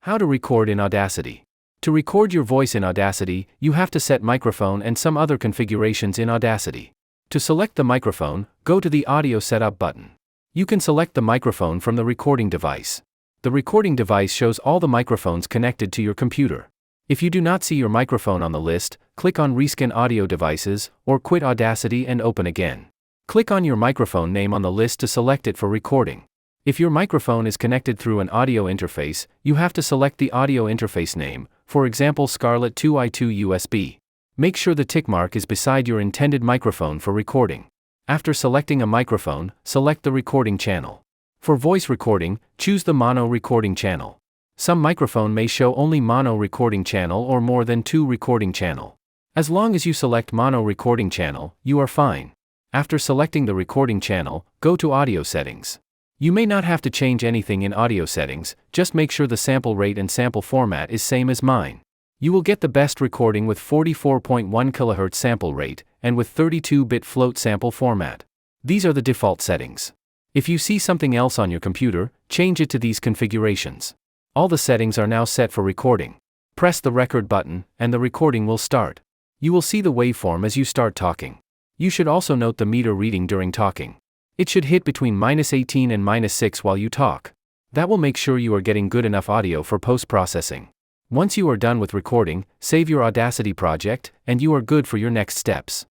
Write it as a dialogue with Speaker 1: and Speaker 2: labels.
Speaker 1: How to record in Audacity. To record your voice in Audacity, you have to set microphone and some other configurations in Audacity. To select the microphone, go to the Audio Setup button. You can select the microphone from the recording device. The recording device shows all the microphones connected to your computer. If you do not see your microphone on the list, click on Reskin Audio Devices, or quit Audacity and open again. Click on your microphone name on the list to select it for recording. If your microphone is connected through an audio interface, you have to select the audio interface name, for example Scarlett 2i2 USB. Make sure the tick mark is beside your intended microphone for recording. After selecting a microphone, select the recording channel. For voice recording, choose the mono recording channel. Some microphone may show only mono recording channel or more than 2 recording channel. As long as you select mono recording channel, you are fine. After selecting the recording channel, go to audio settings. You may not have to change anything in audio settings, just make sure the sample rate and sample format is same as mine. You will get the best recording with 44.1 kHz sample rate, and with 32-bit float sample format. These are the default settings. If you see something else on your computer, change it to these configurations. All the settings are now set for recording. Press the record button, and the recording will start. You will see the waveform as you start talking. You should also note the meter reading during talking. It should hit between -18 and -6 while you talk. That will make sure you are getting good enough audio for post-processing. Once you are done with recording, save your Audacity project, and you are good for your next steps.